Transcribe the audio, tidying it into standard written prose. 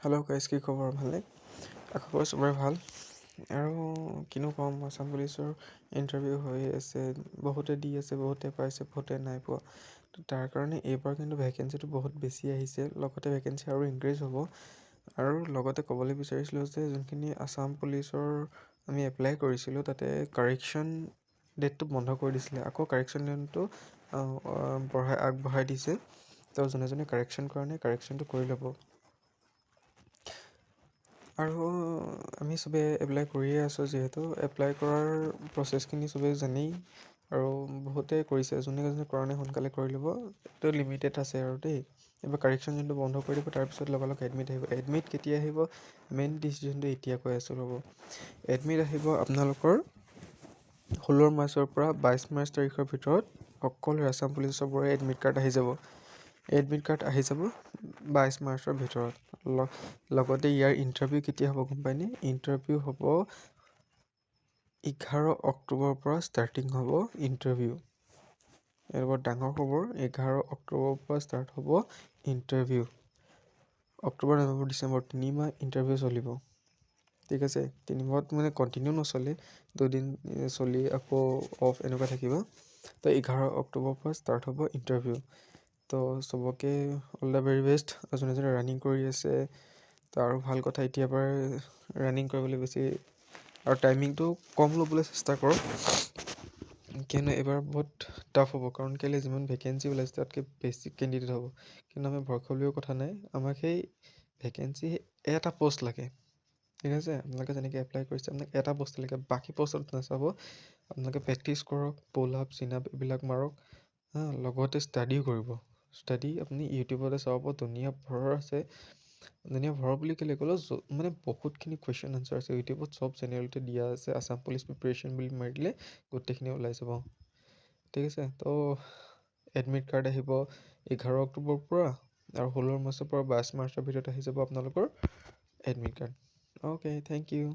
Hello' guys, কি খবৰ? ভালে? আশা কৰোঁ চবৰে ভাল। আৰু কিনো ক'ম, আছাম পুলিচৰ ইণ্টাৰভিউ হৈ আছে, বহুতে দি আছে, বহুতে পাইছে, বহুতে নাই পোৱা। তো তাৰ কাৰণে এইবাৰ কিন্তু ভেকেঞ্চিটো বহুত বেছি আহিছে, লগতে ভেকেঞ্চি আৰু ইনক্ৰিজ হ'ব। আৰু লগতে ক'বলৈ বিচাৰিছিলোঁ যে যোনখিনি আছাম পুলিচৰ আমি এপ্লাই কৰিছিলোঁ, তাতে কাৰেকশ্যন ডেটটো বন্ধ কৰি দিছিলে। আকৌ কাৰেকশ্যন ডেটটো আগবঢ়াই দিছে। তো যোনে যোনে কাৰেকশ্যন কৰা নাই, কাৰেকশ্যনটো কৰি ল'ব। আৰু আমি চবেই এপ্লাই কৰিয়ে আছোঁ, যিহেতু এপ্লাই কৰাৰ প্ৰচেছখিনি চবেই জানেই আৰু বহুতে কৰিছে। যোনে যোনে কৰা নাই সোনকালে কৰি ল'ব। এইটো লিমিটেড আছে আৰু দেই। এইবাৰ কাৰেকশ্যন যোনটো বন্ধ কৰি দিব, তাৰপিছত লগালগ এডমিট আহিব। এডমিট কেতিয়া আহিব, মেইন ডিচিশ্যনটো এতিয়া কৈ আছোঁ ৰ'ব। এডমিট আহিব আপোনালোকৰ 16 মাৰ্চৰ পৰা 22 মাৰ্চ তাৰিখৰ ভিতৰত সকলো আছাম পুলিচ চবৰে এডমিট কাৰ্ড আহি যাব। এডমিট কাৰ্ড আহি যাব 22 মাৰ্চৰ ভিতৰত। লগতে ইয়াৰ ইণ্টাৰভিউ কেতিয়া হ'ব গম পায়নে? ইণ্টাৰভিউ হ'ব 11 অক্টোবৰৰ পৰা ষ্টাৰ্টিং হ'ব ইণ্টাৰভিউ। এইটো বৰ ডাঙৰ খবৰ। 11 অক্টোবৰৰ পৰা ষ্টাৰ্ট হ'ব ইণ্টাৰভিউ। অক্টোবৰ, নৱেম্বৰ, ডিচেম্বৰ 3 মাহ ইণ্টাৰভিউ চলিব। ঠিক আছে, 3 মাহত মানে কণ্টিনিউ নচলে, দুদিন চলি আকৌ অফ এনেকুৱা থাকিব। তো 11 অক্টোবৰৰ পৰা ষ্টাৰ্ট হ'ব ইণ্টাৰভিউ। তো চবকে অল দ্য ভেৰি বেষ্ট। যোনে যোনে ৰানিং কৰি আছে, তো আৰু ভাল কথা, এতিয়াৰ পৰাই ৰানিং কৰিবলৈ বেছি আৰু টাইমিংটো কম ল'বলৈ চেষ্টা কৰক। কিয়নো এইবাৰ বহুত টাফ হ'ব, কাৰণ কেলৈ যিমান ভেকেঞ্চি ওলাইছে তাতকৈ বেছি কেণ্ডিডেট হ'ব। কিন্তু আমি ভয় খাবলৈও কথা নাই, আমাক সেই ভেকেঞ্চি এটা পষ্ট লাগে। ঠিক আছে, আপোনালোকে যেনেকৈ এপ্লাই কৰিছে, আপোনাক এটা পষ্ট লাগে, বাকী পষ্টত নাচাব। আপোনালোকে প্ৰেক্টিচ কৰক, পুল আপ, চিন আপ এইবিলাক মাৰক, লগতে ষ্টাডিও কৰিব। ষ্টাডি আপুনি ইউটিউবতে চাব পাব, দুনীয়া ভৰৰ আছে। দুনীয়া ভৰৰ বুলি কেলৈ ক'লোঁ, মানে বহুতখিনি কুৱেশ্যন আনচাৰ আছে ইউটিউবত, চব চেনেলতে দিয়া আছে। আছাম পুলিচ প্ৰিপেৰেশ্যন বুলি মাৰি দিলে গোটেইখিনি ওলাই যাব। ঠিক আছে, তো এডমিট কাৰ্ড আহিব 11 অক্টোবৰৰ পৰা, আৰু 16 মাৰ্চৰ পৰা 22 মাৰ্চৰ ভিতৰত আহি যাব আপোনালোকৰ admit card. Okay, thank U.